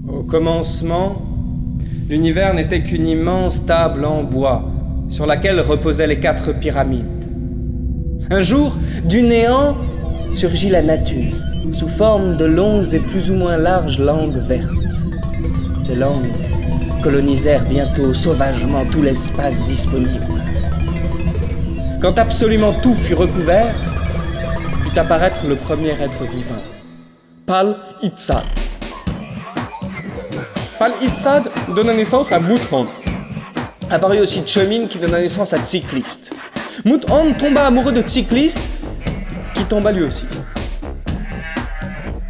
Au commencement, l'univers n'était qu'une immense table en bois sur laquelle reposaient les 4 pyramides. Un jour, du néant surgit la nature, sous forme de longues et plus ou moins larges langues vertes. Ces langues colonisèrent bientôt sauvagement tout l'espace disponible. Quand absolument tout fut recouvert, fit apparaître le premier être vivant, Pal-Itzad. Pal-Itzad donna naissance à Mut-Hon. Apparut aussi Tchemin qui donna naissance à Tziklist. Mut-Hon tomba amoureux de Tziklist, qui tomba lui aussi.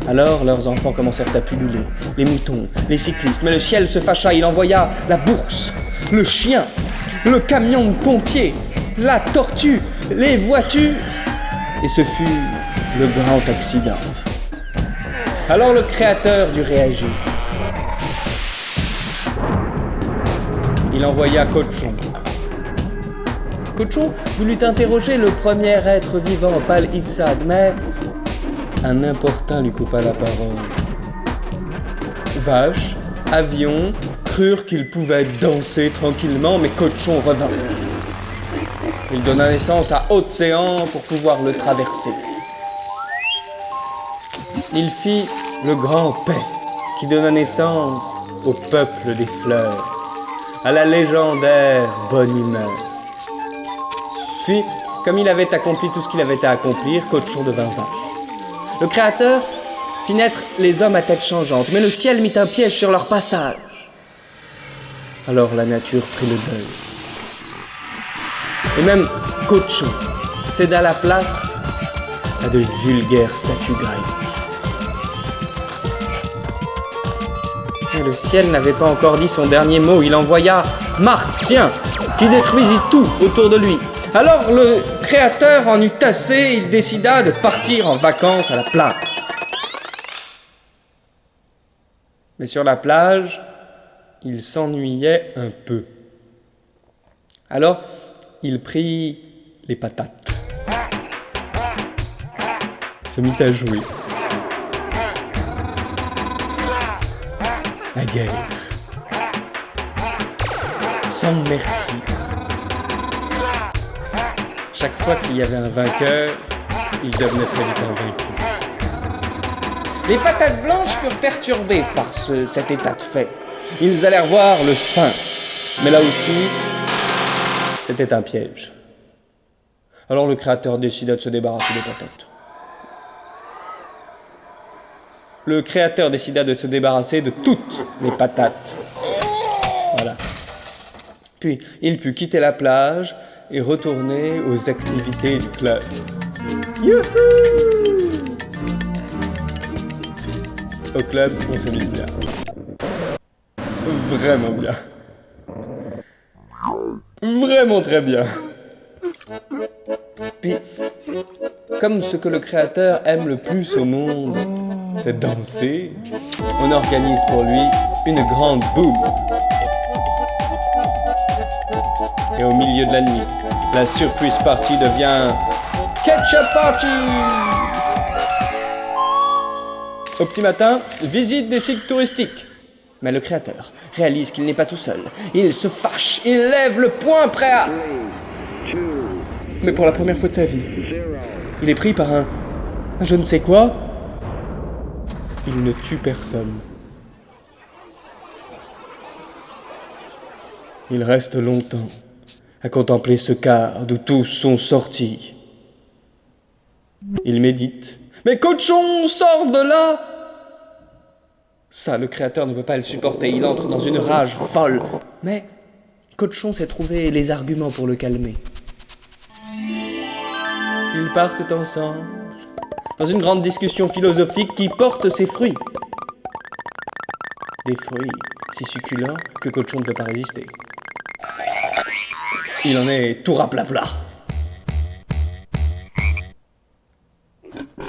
Alors leurs enfants commencèrent à pulluler, les moutons, les cyclistes, mais le ciel se fâcha, il envoya la bourse, le chien, le camion de pompiers, la tortue, les voitures, et ce fut le grand accident. Alors le Créateur dut réagir. Il envoya Kochon. Kochon voulut interroger le premier être vivant, Pal-Itzad, mais un importun lui coupa la parole. Vaches, avions, crurent qu'ils pouvaient danser tranquillement, mais Kochon revint. Il donna naissance à Océan pour pouvoir le traverser. Il fit le grand paix qui donna naissance au peuple des fleurs, à la légendaire bonne humeur. Puis, comme il avait accompli tout ce qu'il avait à accomplir, Kochon devint vache. Le Créateur fit naître les hommes à tête changeante, mais le ciel mit un piège sur leur passage. Alors la nature prit le deuil. Et même Kochon céda la place à de vulgaires statues grecques. Mais le ciel n'avait pas encore dit son dernier mot. Il envoya Martien, qui détruisit tout autour de lui. Alors le Créateur en eut assez, il décida de partir en vacances à la plage. Mais sur la plage, il s'ennuyait un peu. Alors, il prit les patates, se mit à jouer. La guerre. Sans merci. Chaque fois qu'il y avait un vainqueur, il devenait très vite un vaincu. Les patates blanches furent perturbées par cet état de fait. Ils allèrent voir le Sphinx, mais là aussi, c'était un piège. Alors le Créateur décida de se débarrasser des patates. Le Créateur décida de se débarrasser de toutes les patates. Voilà. Puis, il put quitter la plage et retourner aux activités du club. Youhou! Au club, on s'amuse bien. Vraiment bien. Vraiment très bien. Puis, comme ce que le Créateur aime le plus au monde, c'est danser, on organise pour lui une grande boum. Et au milieu de la nuit, la surprise party devient Ketchup Party. Au petit matin, visite des sites touristiques. Mais le Créateur réalise qu'il n'est pas tout seul. Il se fâche, il lève le poing prêt à... Mais pour la première fois de sa vie, il est pris par un je ne sais quoi. Il ne tue personne. Il reste longtemps à contempler ce quart d'où tous sont sortis. Il médite. Mais Kochon, sort de là! Ça, le Créateur ne peut pas le supporter. Il entre dans une rage folle. Mais Kochon sait trouver les arguments pour le calmer. Ils partent ensemble dans une grande discussion philosophique qui porte ses fruits. Des fruits si succulents que Kochon ne peut pas résister. Il en est tout raplapla.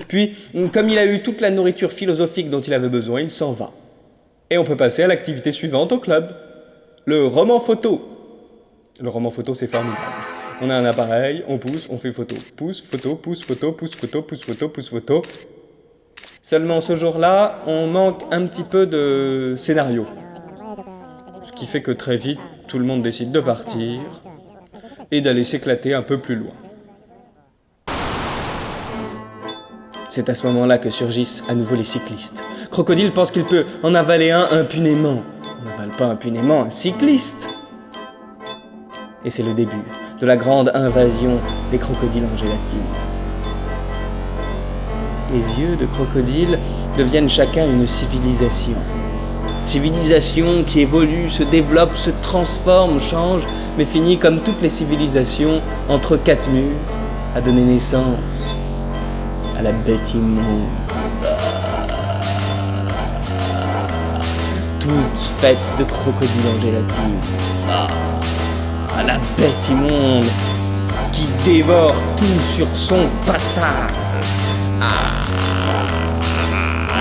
Puis, comme il a eu toute la nourriture philosophique dont il avait besoin, il s'en va. Et on peut passer à l'activité suivante au club. Le roman photo. Le roman photo, c'est formidable. On a un appareil, on pousse, on fait photo. Pousse, photo, pousse, photo, pousse, photo, pousse, photo, pousse, photo. Seulement ce jour-là, on manque un petit peu de scénario. Ce qui fait que très vite, tout le monde décide de partir et d'aller s'éclater un peu plus loin. C'est à ce moment-là que surgissent à nouveau les cyclistes. Crocodile pense qu'il peut en avaler un impunément. On n'avale pas impunément un cycliste. Et c'est le début de la grande invasion des crocodiles en gélatine. Les yeux de crocodile deviennent chacun une civilisation. Civilisation qui évolue, se développe, se transforme, change, mais finit comme toutes les civilisations entre quatre murs à donner naissance à la bête immonde. Toute faite de crocodiles en gélatine. À la bête immonde qui dévore tout sur son passage.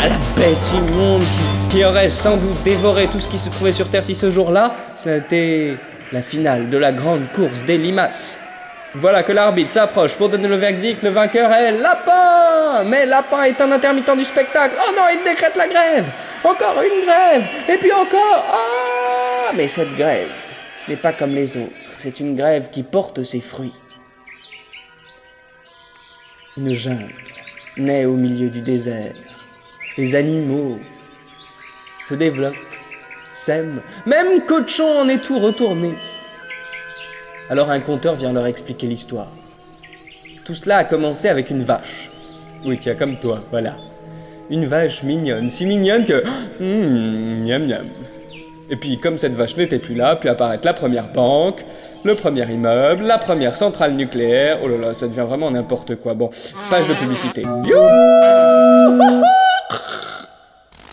À la bête immonde qui aurait sans doute dévoré tout ce qui se trouvait sur Terre si ce jour-là, c'était la finale de la grande course des limaces. Voilà que l'arbitre s'approche pour donner le verdict, le vainqueur est Lapin. Mais Lapin est un intermittent du spectacle. Oh non, il décrète la grève. Encore une grève. Et puis encore. Ah, mais cette grève n'est pas comme les autres. C'est une grève qui porte ses fruits. Une jungle naît au milieu du désert. Les animaux se développent, s'aiment. Même Cochon en est tout retourné. Alors un conteur vient leur expliquer l'histoire. Tout cela a commencé avec une vache. Oui, tiens, comme toi, voilà. Une vache mignonne, si mignonne que... miam miam. Et puis, comme cette vache n'était plus là, puis apparaître la première banque, le premier immeuble, la première centrale nucléaire... Oh là là, ça devient vraiment n'importe quoi. Bon, page de publicité. Youhou!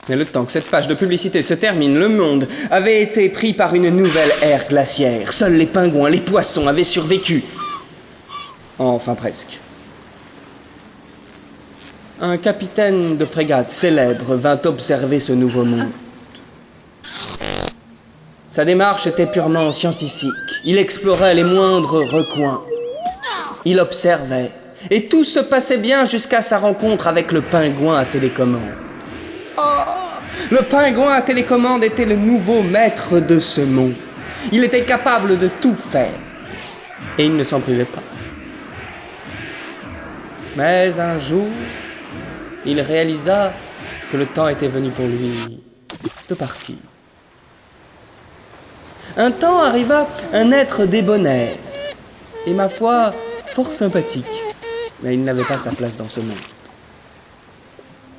Mais le temps que cette page de publicité se termine, le monde avait été pris par une nouvelle ère glaciaire. Seuls les pingouins, les poissons avaient survécu. Enfin presque. Un capitaine de frégate célèbre vint observer ce nouveau monde. Sa démarche était purement scientifique. Il explorait les moindres recoins. Il observait. Et tout se passait bien jusqu'à sa rencontre avec le pingouin à télécommande. Le pingouin à télécommande était le nouveau maître de ce monde. Il était capable de tout faire. Et il ne s'en privait pas. Mais un jour, il réalisa que le temps était venu pour lui de partir. Un temps arriva un être débonnaire, et ma foi, fort sympathique, mais il n'avait pas sa place dans ce monde.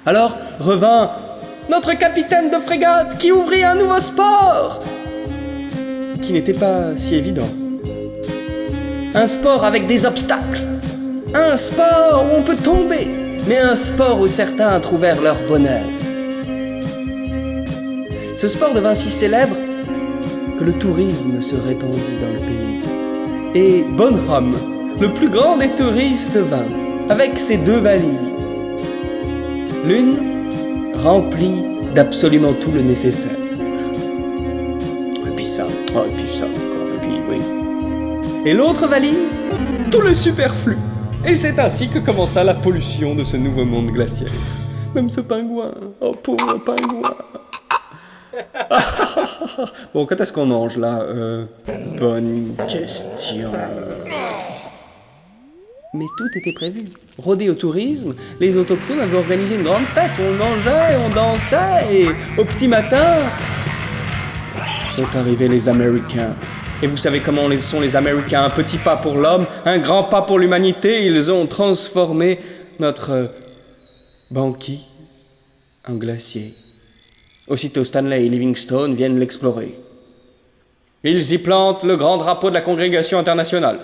Alors revint notre capitaine de frégate qui ouvrit un nouveau sport, qui n'était pas si évident. Un sport avec des obstacles, un sport où on peut tomber, mais un sport où certains trouvèrent leur bonheur. Ce sport devint si célèbre que le tourisme se répandit dans le pays. Et Bonhomme, le plus grand des touristes, vint avec ses deux valises. L'une remplie d'absolument tout le nécessaire. Et puis ça encore, et puis oui. Et l'autre valise, tout le superflu. Et c'est ainsi que commença la pollution de ce nouveau monde glaciaire. Même ce pingouin, oh pauvre pingouin. Bon, quand est-ce qu'on mange là Bonne question. Mais tout était prévu. Rodé au tourisme, les autochtones avaient organisé une grande fête. On mangeait, on dansait, et au petit matin, sont arrivés les Américains. Et vous savez comment sont les Américains? Un petit pas pour l'homme, un grand pas pour l'humanité. Ils ont transformé notre banquise en glacier. Aussitôt Stanley et Livingstone viennent l'explorer. Ils y plantent le grand drapeau de la congrégation internationale.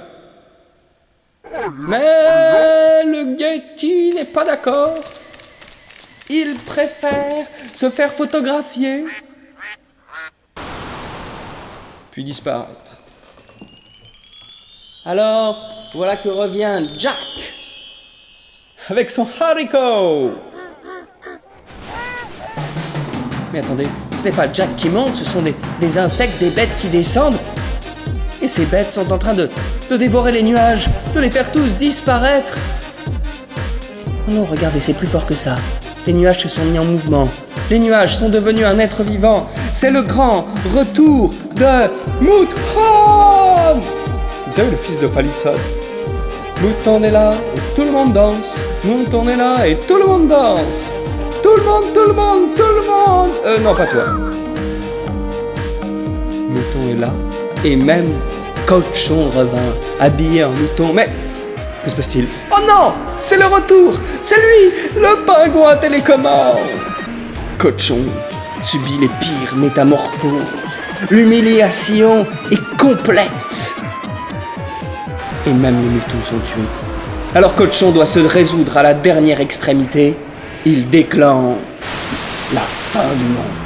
Mais le Getty n'est pas d'accord. Il préfère se faire photographier, puis disparaître. Alors, voilà que revient Jack, avec son haricot. Mais attendez, ce n'est pas Jack qui monte, ce sont des insectes, des bêtes qui descendent. Et ces bêtes sont en train de dévorer les nuages, de les faire tous disparaître. Oh non, regardez, c'est plus fort que ça. Les nuages se sont mis en mouvement. Les nuages sont devenus un être vivant. C'est le grand retour de Mouton. Vous savez, le fils de Palissade. Mouton est là et tout le monde danse. Mouton est là et tout le monde danse. Tout le monde, tout le monde, tout le monde. Non, pas toi. Mouton est là et même Cochon revint, habillé en mouton. Mais que se passe-t-il? Oh non! C'est le retour! C'est lui! Le pingouin télécommande! Cochon subit les pires métamorphoses. L'humiliation est complète. Et même les moutons sont tués. Alors Cochon doit se résoudre à la dernière extrémité. Il déclenche la fin du monde.